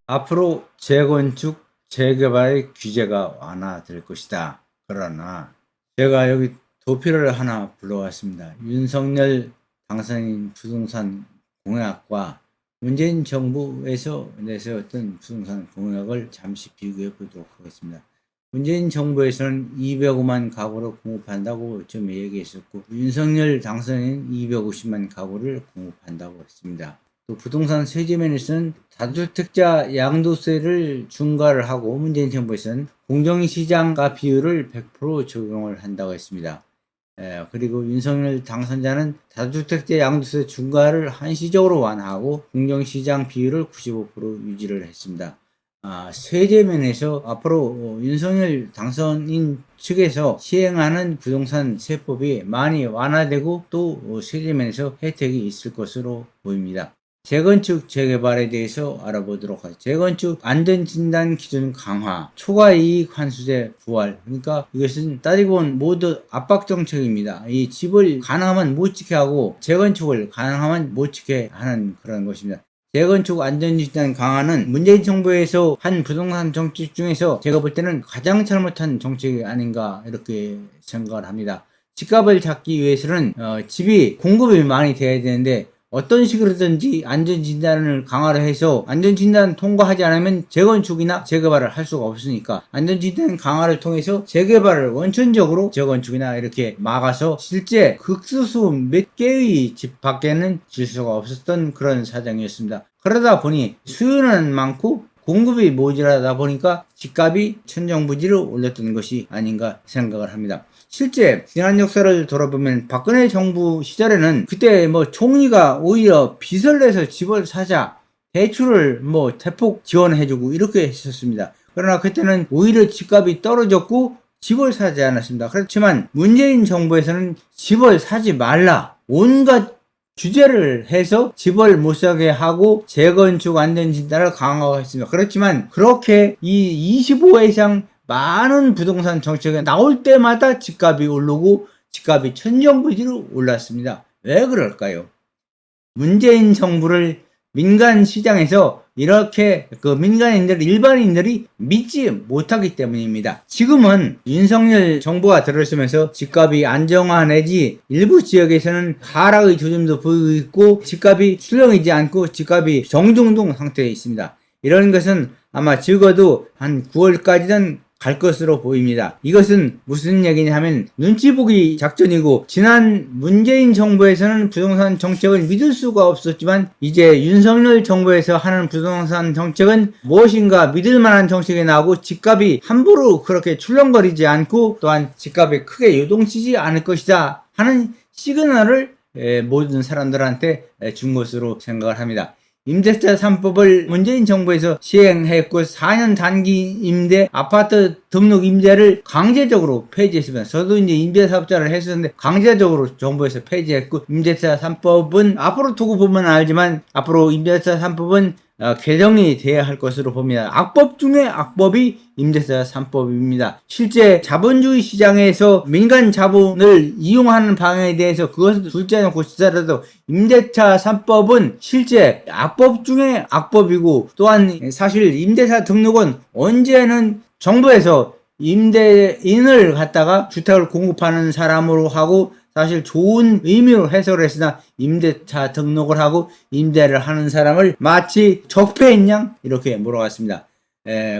앞으로 재건축, 재개발의 규제가 완화될 것이다. 그러나 제가 여기 도표를 하나 불러왔습니다. 윤석열 당선인 부동산 공약과 문재인 정부에서 내세웠던 부동산 공약을 잠시 비교해 보도록 하겠습니다. 문재인 정부에서는 205만 가구를 공급한다고 좀 얘기했었고, 윤석열 당선인 250만 가구를 공급한다고 했습니다. 또 부동산 세제면에서는 다주택자 양도세를 중과를 하고, 문재인 정부에서는 공정시장가 비율을 100% 적용을 한다고 했습니다. 그리고 윤석열 당선자는 다주택자 양도세 중과를 한시적으로 완화하고 공정시장 비율을 95% 유지를 했습니다. 세제면에서 앞으로 윤석열 당선인 측에서 시행하는 부동산 세법이 많이 완화되고 또 세제면에서 혜택이 있을 것으로 보입니다. 재건축, 재개발에 대해서 알아보도록 하죠. 재건축 안전진단 기준 강화, 초과이익 환수제 부활. 그러니까 이것은 따지고 보면 모두 압박정책입니다. 이 집을 가능하면 못 지게 하고 재건축을 가능하면 못 지게 하는 그런 것입니다. 재건축 안전진단 강화는 문재인 정부에서 한 부동산 정책 중에서 제가 볼 때는 가장 잘못한 정책이 아닌가 이렇게 생각을 합니다. 집값을 잡기 위해서는 집이 공급이 많이 돼야 되는데, 어떤 식으로든지 안전진단을 강화를 해서 안전진단 통과하지 않으면 재건축이나 재개발을 할 수가 없으니까 안전진단 강화를 통해서 재개발을 원천적으로 재건축이나 이렇게 막아서 실제 극소수 몇 개의 집 밖에는 질 수가 없었던 그런 사정이었습니다. 그러다 보니 수요는 많고 공급이 모자라다 보니까 집값이 천정부지로 올렸던 것이 아닌가 생각을 합니다. 실제 지난 역사를 돌아보면 박근혜 정부 시절에는 그때 총리가 오히려 빚을 내서 집을 사자, 대출을 대폭 지원해주고 이렇게 했었습니다. 그러나 그때는 오히려 집값이 떨어졌고 집을 사지 않았습니다. 그렇지만 문재인 정부에서는 집을 사지 말라, 온갖 규제를 해서 집을 못 사게 하고 재건축 안전진단을 강화했습니다. 그렇지만 그렇게 이 25회 이상 많은 부동산 정책이 나올 때마다 집값이 오르고 집값이 천정부지로 올랐습니다. 왜 그럴까요? 문재인 정부를 민간 시장에서 이렇게 민간인들, 일반인들이 믿지 못하기 때문입니다. 지금은 윤석열 정부가 들어서면서 집값이 안정화 내지 일부 지역에서는 하락의 조짐도 보이고 있고, 집값이 출렁이지 않고 집값이 정중동 상태에 있습니다. 이런 것은 아마 적어도 한 9월까지는 갈 것으로 보입니다. 이것은 무슨 얘기냐 하면 눈치 보기 작전이고, 지난 문재인 정부에서는 부동산 정책을 믿을 수가 없었지만 이제 윤석열 정부에서 하는 부동산 정책은 무엇인가 믿을 만한 정책이 나오고 집값이 함부로 그렇게 출렁거리지 않고 또한 집값이 크게 요동치지 않을 것이다 하는 시그널을 모든 사람들한테 준 것으로 생각을 합니다. 임대차 3법을 문재인 정부에서 시행했고 4년 단기 임대 아파트 등록 임대를 강제적으로 폐지했습니다. 저도 이제 임대사업자를 했었는데 강제적으로 정부에서 폐지했고, 임대차 3법은 앞으로 두고 보면 알지만 앞으로 임대차 3법은 개정이 돼야 할 것으로 봅니다. 악법 중에 악법이 임대차 3법입니다. 실제 자본주의 시장에서 민간 자본을 이용하는 방향에 대해서 그것을 둘째 놓고 치더라도 임대차 3법은 실제 악법 중에 악법이고, 또한 사실 임대차 등록은 언제는 정부에서 임대인을 갖다가 주택을 공급하는 사람으로 하고 사실 좋은 의미로 해석을 했으나 임대차 등록을 하고 임대를 하는 사람을 마치 적폐인 양 이렇게 몰아갔습니다.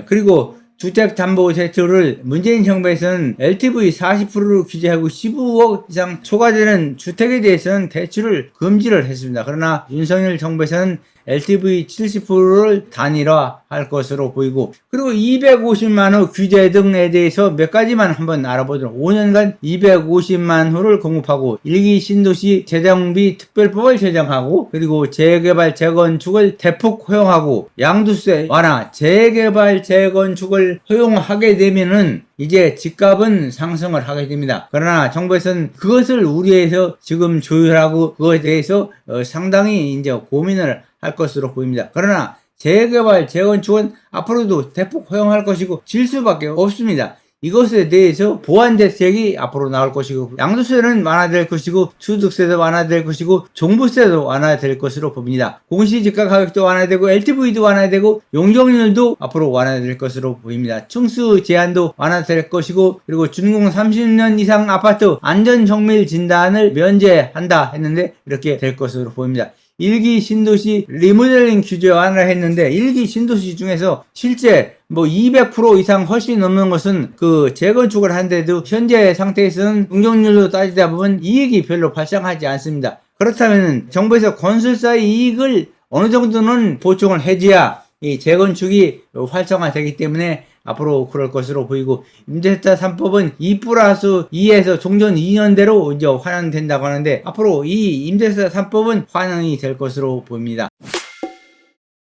그리고 주택담보대출을 문재인 정부에서는 LTV 40%를 규제하고 15억 이상 초과되는 주택에 대해서는 대출을 금지를 했습니다. 그러나 윤석열 정부에서는 LTV 70%를 단일화할 것으로 보이고, 그리고 250만 호 규제 등에 대해서 몇 가지만 한번 알아보도록, 5년간 250만 호를 공급하고 1기 신도시 재정비 특별법을 제정하고, 그리고 재개발 재건축을 대폭 허용하고 양도세 완화, 재개발 재건축을 허용하게 되면은 이제 집값은 상승을 하게 됩니다. 그러나 정부에서는 그것을 우려해서 지금 조율하고 그것에 대해서 상당히 이제 고민을 할 것으로 보입니다. 그러나 재개발 재건축은 앞으로도 대폭 허용할 것이고 질 수밖에 없습니다. 이것에 대해서 보완 대책이 앞으로 나올 것이고, 양도세는 완화될 것이고, 소득세도 완화될 것이고, 종부세도 완화될 것으로 봅니다. 공시지가 가격도 완화되고, LTV도 완화되고, 용적률도 앞으로 완화될 것으로 보입니다. 층수 제한도 완화될 것이고, 그리고 준공 30년 이상 아파트 안전정밀 진단을 면제한다 했는데 이렇게 될 것으로 보입니다. 1기 신도시 리모델링 규제 완화를 했는데 1기 신도시 중에서 실제 200% 이상 훨씬 넘는 것은 그 재건축을 한데도 현재 상태에서는 용적률로 따지다 보면 이익이 별로 발생하지 않습니다. 그렇다면 정부에서 건설사의 이익을 어느 정도는 보충을 해줘야 이 재건축이 활성화되기 때문에 앞으로 그럴 것으로 보이고, 임대차 3법은 2+2에서 종전 2년대로 이제 환영된다고 하는데 앞으로 이 임대차 3법은 환영이 될 것으로 보입니다.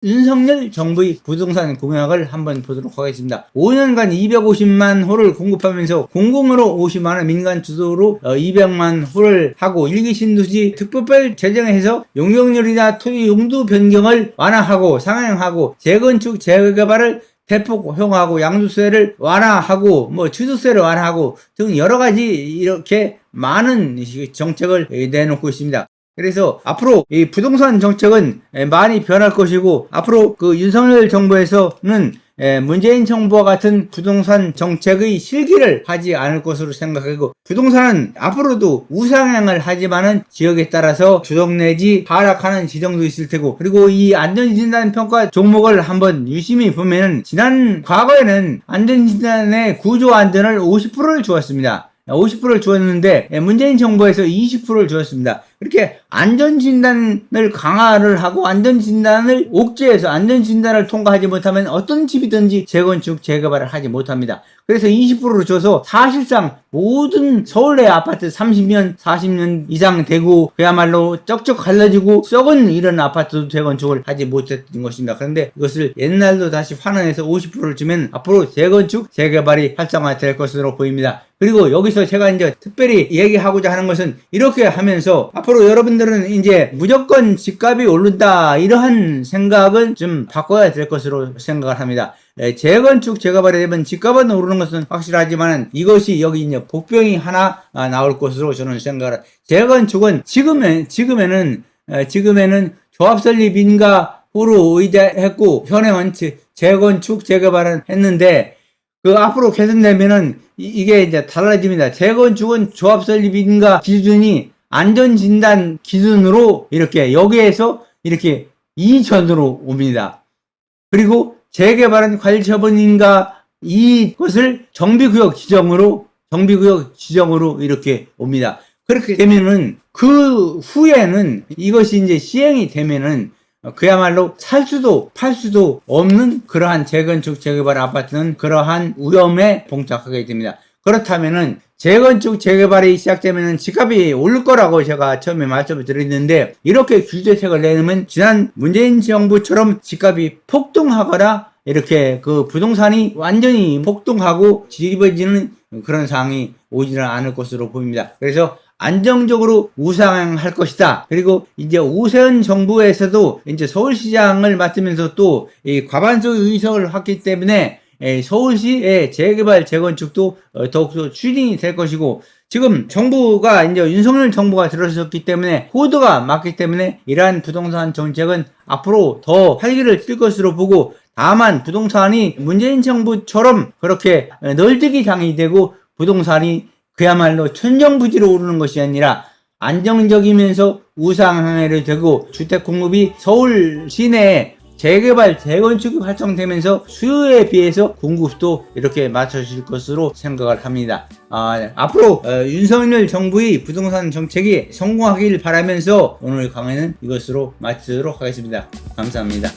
윤석열 정부의 부동산 공약을 한번 보도록 하겠습니다. 5년간 250만 호를 공급하면서 공공으로 50만 호, 민간 주도로 200만 호를 하고 1기 신도시 특별법 제정해서 용적률이나 토지 용도 변경을 완화하고 상향하고 재건축 재개발을 대폭 허용하고 양도세를 완화하고 취득세를 완화하고 등 여러가지 이렇게 많은 정책을 내놓고 있습니다. 그래서 앞으로 이 부동산 정책은 많이 변할 것이고, 앞으로 그 윤석열 정부에서는 문재인 정부와 같은 부동산 정책의 실기를 하지 않을 것으로 생각하고, 부동산은 앞으로도 우상향을 하지만은 지역에 따라서 주덕 내지 하락하는 지정도 있을 테고, 그리고 이 안전진단 평가 종목을 한번 유심히 보면은 지난 과거에는 안전진단의 구조 안전을 50%를 주었습니다. 50%를 주었는데 문재인 정부에서 20%를 주었습니다. 그렇게 안전진단을 강화를 하고 안전진단을 옥죄해서 안전진단을 통과하지 못하면 어떤 집이든지 재건축 재개발을 하지 못합니다. 그래서 20%를 줘서 사실상 모든 서울의 아파트 30년 40년 이상 되고 그야말로 쩍쩍 갈라지고 썩은 이런 아파트도 재건축을 하지 못했던 것입니다. 그런데 이것을 옛날로 다시 환원해서 50%를 주면 앞으로 재건축 재개발이 활성화될 것으로 보입니다. 그리고 여기서 제가 이제 특별히 얘기하고자 하는 것은, 이렇게 하면서 앞으로 여러분들은 이제 무조건 집값이 오른다 이러한 생각은 좀 바꿔야 될 것으로 생각을 합니다. 재건축 재개발이 되면 집값은 오르는 것은 확실하지만 이것이 여기 이제 복병이 하나 나올 것으로 저는 생각을. 재건축은 지금에는 조합 설립 인가 후로 의뢰했고, 현행은 재건축 재개발은 했는데 그 앞으로 개선되면은 이게 이제 달라집니다. 재건축은 조합 설립 인가 기준이 안전진단 기준으로 이렇게 여기에서 이렇게 이전으로 옵니다. 그리고 재개발은 관리처분인가 이것을 정비구역 지정으로 이렇게 옵니다. 그렇게 되면은 그 후에는 이것이 이제 시행이 되면은 그야말로 살 수도 팔 수도 없는 그러한 재건축 재개발 아파트는 그러한 위험에 봉착하게 됩니다. 그렇다면은 재건축 재개발이 시작되면은 집값이 오를 거라고 제가 처음에 말씀을 드렸는데, 이렇게 규제책을 내놓으면 지난 문재인 정부처럼 집값이 폭등하거나 이렇게 그 부동산이 완전히 폭등하고 뒤집어지는 그런 상황이 오지는 않을 것으로 보입니다. 그래서 안정적으로 우상향할 것이다. 그리고 이제 오세훈 정부에서도 이제 서울시장을 맡으면서 또 이 과반수 의석을 했기 때문에 서울시의 재개발 재건축도 더욱더 추진이 될 것이고, 지금 정부가 이제 윤석열 정부가 들어섰기 때문에 호도가 맞기 때문에 이러한 부동산 정책은 앞으로 더 활기를 띨 것으로 보고, 다만 부동산이 문재인 정부처럼 그렇게 널뛰기장이 되고 부동산이 그야말로 천정부지로 오르는 것이 아니라 안정적이면서 우상향해를 되고, 주택 공급이 서울 시내에 재개발 재건축이 활성되면서 수요에 비해서 공급도 이렇게 맞춰질 것으로 생각을 합니다. 앞으로 윤석열 정부의 부동산 정책이 성공하길 바라면서 오늘 강의는 이것으로 마치도록 하겠습니다. 감사합니다.